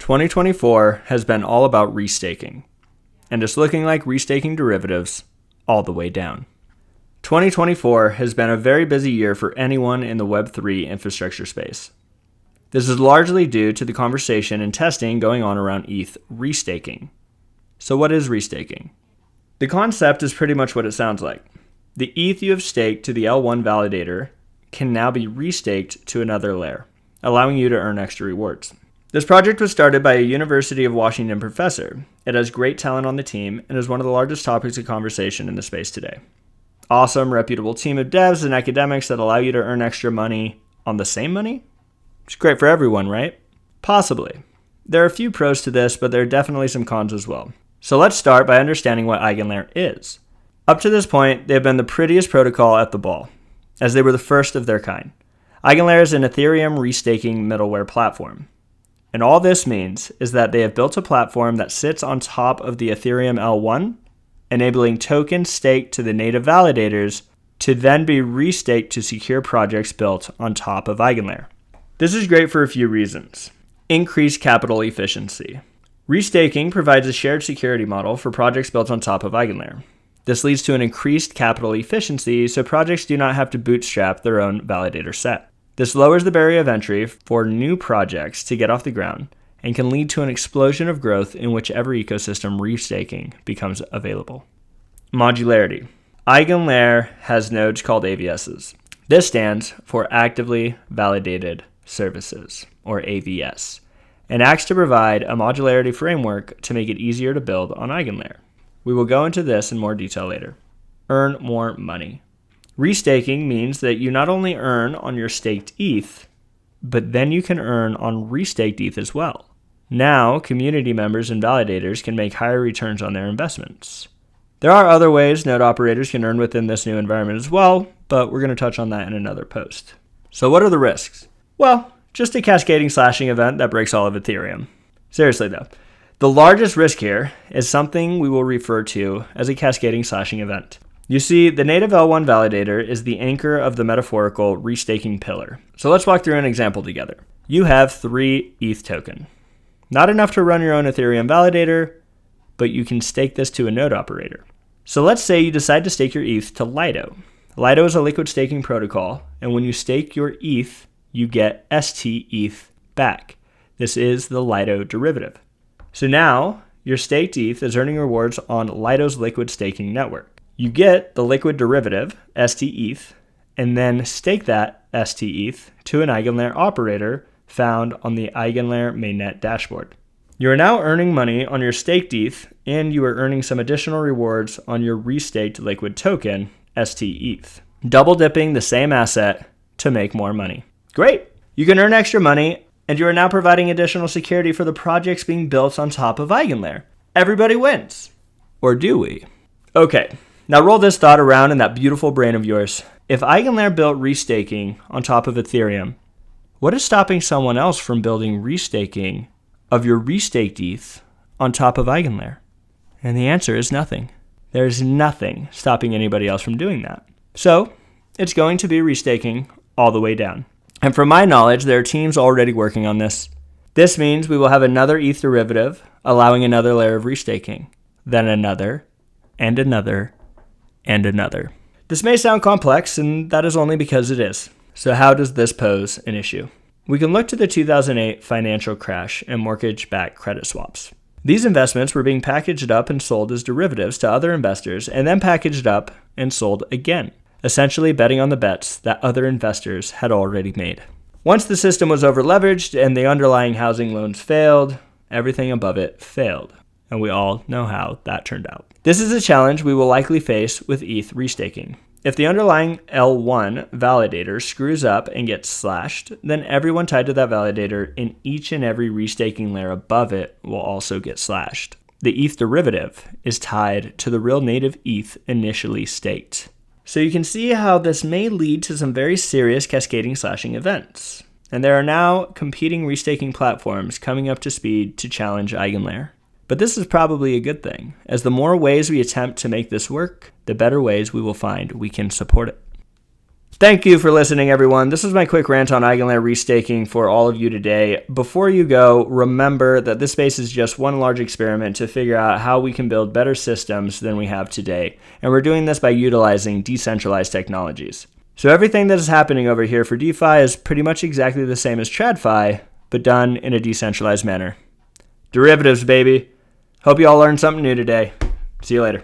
2024 has been all about restaking, and it's looking like restaking derivatives all the way down. 2024 has been a very busy year for anyone in the Web3 infrastructure space. This is largely due to the conversation and testing going on around ETH restaking. So what is restaking? The concept is pretty much what it sounds like. The ETH you have staked to the L1 validator can now be restaked to another layer, allowing you to earn extra rewards. This project was started by a University of Washington professor. It has great talent on the team and is one of the largest topics of conversation in the space today. Awesome, reputable team of devs and academics that allow you to earn extra money on the same money? It's great for everyone, right? Possibly. There are a few pros to this, but there are definitely some cons as well. So let's start by understanding what EigenLayer is. Up to this point, they have been the prettiest protocol at the ball, as they were the first of their kind. EigenLayer is an Ethereum restaking middleware platform. And all this means is that they have built a platform that sits on top of the Ethereum L1, enabling tokens staked to the native validators to then be restaked to secure projects built on top of EigenLayer. This is great for a few reasons. Increased capital efficiency. Restaking provides a shared security model for projects built on top of EigenLayer. This leads to an increased capital efficiency so projects do not have to bootstrap their own validator set. This lowers the barrier of entry for new projects to get off the ground and can lead to an explosion of growth in whichever ecosystem restaking becomes available. Modularity. EigenLayer has nodes called AVSs. This stands for Actively Validated Services, or AVS, and acts to provide a modularity framework to make it easier to build on EigenLayer. We will go into this in more detail later. Earn more money. Restaking means that you not only earn on your staked ETH, but then you can earn on restaked ETH as well. Now, community members and validators can make higher returns on their investments. There are other ways node operators can earn within this new environment as well, but we're going to touch on that in another post. So what are the risks? Well, just a cascading slashing event that breaks all of Ethereum. Seriously though, the largest risk here is something we will refer to as a cascading slashing event. You see, the native L1 validator is the anchor of the metaphorical restaking pillar. So let's walk through an example together. You have 3 ETH token. Not enough to run your own Ethereum validator, but you can stake this to a node operator. So let's say you decide to stake your ETH to Lido. Lido is a liquid staking protocol, and when you stake your ETH, you get ST-ETH back. This is the Lido derivative. So now, your staked ETH is earning rewards on Lido's liquid staking network. You get the liquid derivative, ST-ETH, and then stake that ST-ETH to an EigenLayer operator found on the EigenLayer mainnet dashboard. You are now earning money on your staked ETH, and you are earning some additional rewards on your restaked liquid token, ST-ETH. Double dipping the same asset to make more money. Great! You can earn extra money, and you are now providing additional security for the projects being built on top of EigenLayer. Everybody wins. Or do we? Okay. Now roll this thought around in that beautiful brain of yours. If EigenLayer built restaking on top of Ethereum, what is stopping someone else from building restaking of your restaked ETH on top of EigenLayer? And the answer is nothing. There is nothing stopping anybody else from doing that. So it's going to be restaking all the way down. And from my knowledge, there are teams already working on this. This means we will have another ETH derivative, allowing another layer of restaking, then another, and another, and another. This may sound complex, and that is only because it is. So how does this pose an issue? We can look to the 2008 financial crash and mortgage-backed credit swaps. These investments were being packaged up and sold as derivatives to other investors and then packaged up and sold again, essentially betting on the bets that other investors had already made. Once the system was over-leveraged and the underlying housing loans failed, everything above it failed. And we all know how that turned out. This is a challenge we will likely face with ETH restaking. If the underlying L1 validator screws up and gets slashed, then everyone tied to that validator in each and every restaking layer above it will also get slashed. The ETH derivative is tied to the real native ETH initially staked. So you can see how this may lead to some very serious cascading slashing events. And there are now competing restaking platforms coming up to speed to challenge EigenLayer. But this is probably a good thing, as the more ways we attempt to make this work, the better ways we will find we can support it. Thank you for listening, everyone. This is my quick rant on Eigenlayer restaking for all of you today. Before you go, remember that this space is just one large experiment to figure out how we can build better systems than we have today. And we're doing this by utilizing decentralized technologies. So everything that is happening over here for DeFi is pretty much exactly the same as TradFi, but done in a decentralized manner. Derivatives, baby. Hope you all learned something new today. See you later.